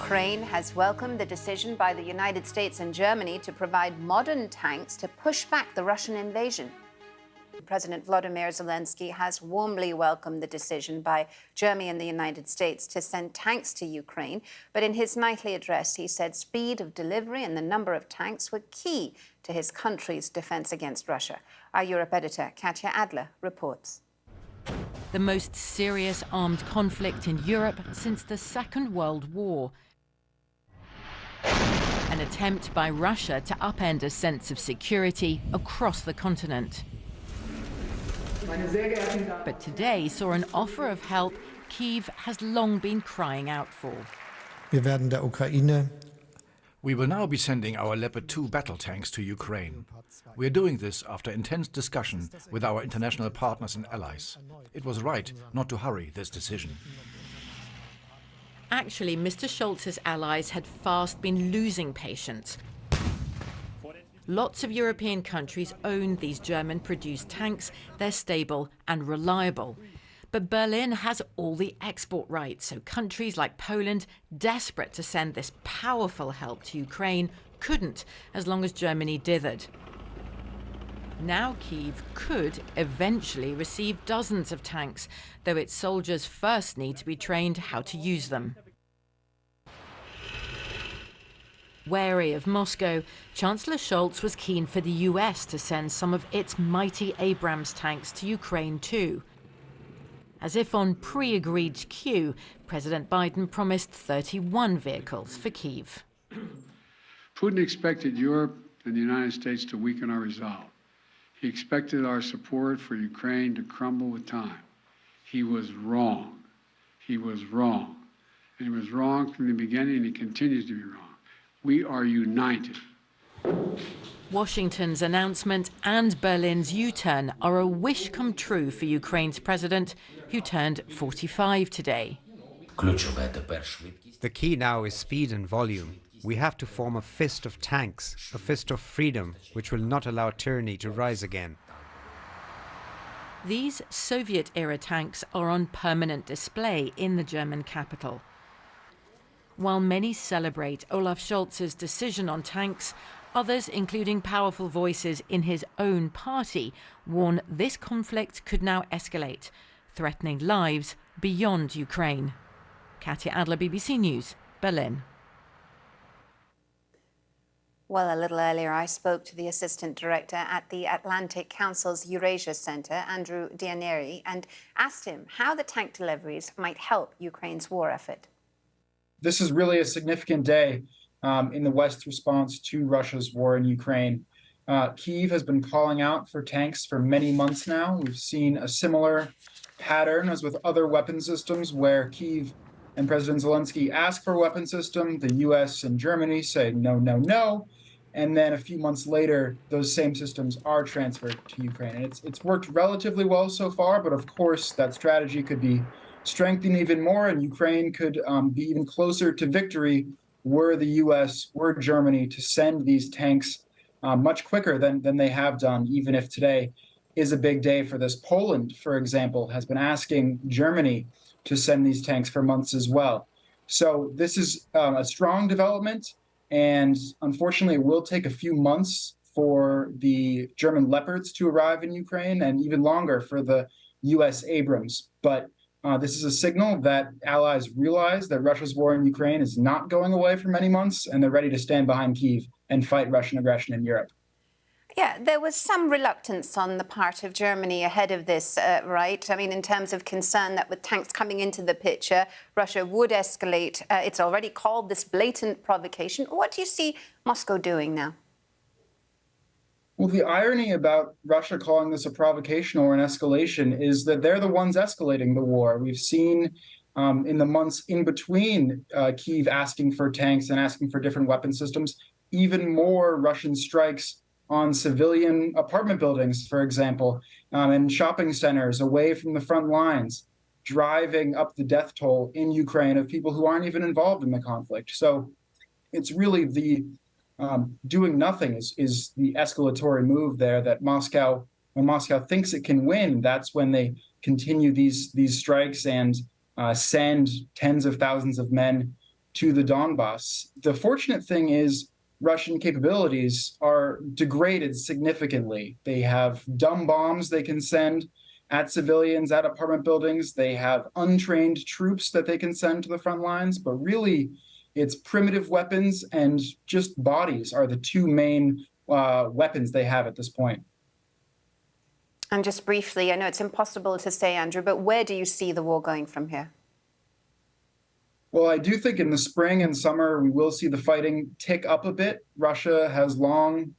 Ukraine has welcomed the decision by the United States and Germany to provide modern tanks to push back the Russian invasion. President Volodymyr Zelensky has warmly welcomed the decision by Germany and the United States to send tanks to Ukraine. But in his nightly address, he said speed of delivery and the number of tanks were key to his country's defense against Russia. Our Europe editor, Katya Adler, reports. The most serious armed conflict in Europe since the Second World War. An attempt by Russia to upend a sense of security across the continent. But today saw an offer of help Kyiv has long been crying out for. We will now be sending our Leopard 2 battle tanks to Ukraine. We are doing this after intense discussion with our international partners and allies. It was right not to hurry this decision. Actually, Mr. Scholz's allies had fast been losing patience. Lots of European countries own these German-produced tanks. They're stable and reliable. But Berlin has all the export rights, so countries like Poland, desperate to send this powerful help to Ukraine, couldn't as long as Germany dithered. Now Kyiv could eventually receive dozens of tanks, though its soldiers first need to be trained how to use them. Wary of Moscow, Chancellor Scholz was keen for the US to send some of its mighty Abrams tanks to Ukraine too. As if on pre-agreed cue, President Biden promised 31 vehicles for Kyiv. Putin expected Europe and the United States to weaken our resolve. He expected our support for Ukraine to crumble with time. He was wrong. He was wrong. And he was wrong from the beginning, and he continues to be wrong. We are united. Washington's announcement and Berlin's U-turn are a wish come true for Ukraine's president, who turned 45 today. The key now is speed and volume. We have to form a fist of tanks, a fist of freedom, which will not allow tyranny to rise again. These Soviet-era tanks are on permanent display in the German capital. While many celebrate Olaf Scholz's decision on tanks, others, including powerful voices in his own party, warn this conflict could now escalate, threatening lives beyond Ukraine. Katya Adler, BBC News, Berlin. Well, a little earlier, I spoke to the Assistant Director at the Atlantic Council's Eurasia Centre, Andrew Dianeri, and asked him how the tank deliveries might help Ukraine's war effort. This is really a significant day in the West's response to Russia's war in Ukraine. Kyiv has been calling out for tanks for many months now. We've seen a similar pattern as with other weapon systems where Kyiv and President Zelensky ask for a weapon system. The US and Germany say no, no, no. And then a few months later, those same systems are transferred to Ukraine. And it's worked relatively well so far, but of course that strategy could be strengthened even more, and Ukraine could be even closer to victory were the US, were Germany to send these tanks much quicker than they have done, even if today is a big day for this. Poland, for example, has been asking Germany to send these tanks for months as well. So this is a strong development, and unfortunately it will take a few months for the German Leopards to arrive in Ukraine, and even longer for the US Abrams. But this is a signal that allies realize that Russia's war in Ukraine is not going away for many months, and they're ready to stand behind Kyiv and fight Russian aggression in Europe. Yeah, there was some reluctance on the part of Germany ahead of this, right? I mean, in terms of concern that with tanks coming into the picture, Russia would escalate. It's already called this blatant provocation. What do you see Moscow doing now? Well, the irony about Russia calling this a provocation or an escalation is that they're the ones escalating the war. We've seen in the months in between Kyiv asking for tanks and asking for different weapon systems, even more Russian strikes on civilian apartment buildings, for example, and shopping centers away from the front lines, driving up the death toll in Ukraine of people who aren't even involved in the conflict. So it's really the doing nothing is the escalatory move there that Moscow, when Moscow thinks it can win, that's when they continue these strikes and send tens of thousands of men to the Donbass. The fortunate thing is Russian capabilities are degraded significantly. They have dumb bombs they can send at civilians, at apartment buildings. They have untrained troops that they can send to the front lines, but really it's primitive weapons and just bodies are the two main weapons they have at this point. And just briefly, I know it's impossible to say, Andrew, but where do you see the war going from here? Well, I do think in the spring and summer, we will see the fighting tick up a bit. Russia has long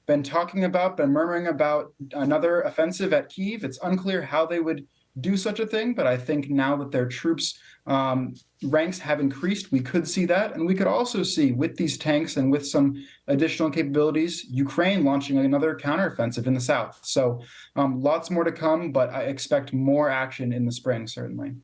been murmuring about another offensive at Kyiv. It's unclear how they would do such a thing, but I think now that their troops' ranks have increased, we could see that. And we could also see, with these tanks and with some additional capabilities, Ukraine launching another counteroffensive in the south. So lots more to come, but I expect more action in the spring, certainly.